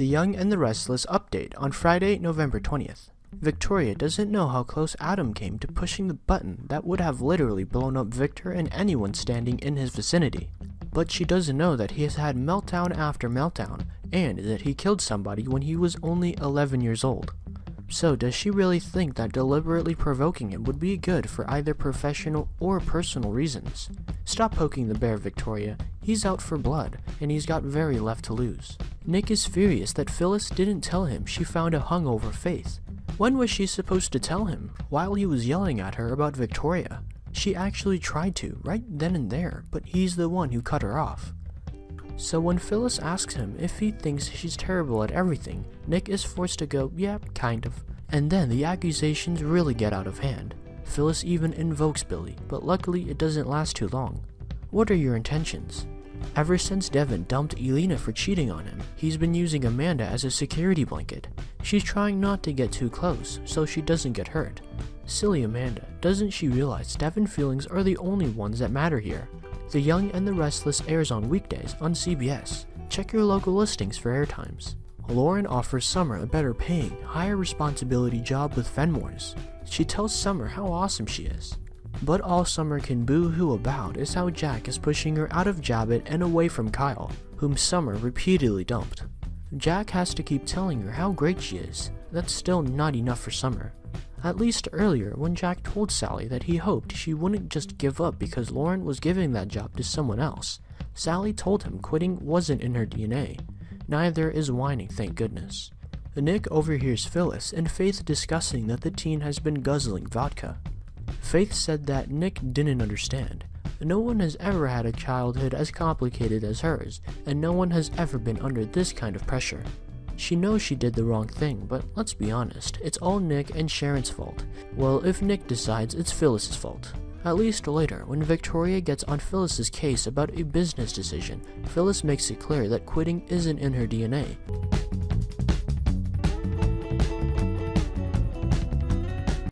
The Young and the Restless update on Friday, November 20th. Victoria doesn't know how close Adam came to pushing the button that would have literally blown up Victor and anyone standing in his vicinity. But she doesn't know that he has had meltdown after meltdown, and that he killed somebody when he was only 11 years old. So does she really think that deliberately provoking him would be good for either professional or personal reasons? Stop poking the bear, Victoria. He's out for blood, and he's got very left to lose. Nick is furious that Phyllis didn't tell him she found a hungover Faith. When was she supposed to tell him? While he was yelling at her about Victoria. She actually tried to, right then and there, but he's the one who cut her off. So when Phyllis asks him if he thinks she's terrible at everything, Nick is forced to go, yeah, kind of. And then the accusations really get out of hand. Phyllis even invokes Billy, but luckily it doesn't last too long. What are your intentions? Ever since Devin dumped Elena for cheating on him, he's been using Amanda as a security blanket. She's trying not to get too close, so she doesn't get hurt. Silly Amanda, doesn't she realize Devin's feelings are the only ones that matter here? The Young and the Restless airs on weekdays on CBS. Check your local listings for airtimes. Lauren offers Summer a better paying, higher responsibility job with Fenmore's. She tells Summer how awesome she is. But all Summer can boo-hoo about is how Jack is pushing her out of Jabot and away from Kyle, whom Summer repeatedly dumped. Jack has to keep telling her how great she is. That's still not enough for Summer. At least earlier, when Jack told Sally that he hoped she wouldn't just give up because Lauren was giving that job to someone else, Sally told him quitting wasn't in her DNA. Neither is whining, thank goodness. Nick overhears Phyllis and Faith discussing that the teen has been guzzling vodka. Faith said that Nick didn't understand. No one has ever had a childhood as complicated as hers, and no one has ever been under this kind of pressure. She knows she did the wrong thing, but let's be honest, it's all Nick and Sharon's fault. Well, if Nick decides, it's Phyllis's fault. At least later, when Victoria gets on Phyllis's case about a business decision, Phyllis makes it clear that quitting isn't in her DNA.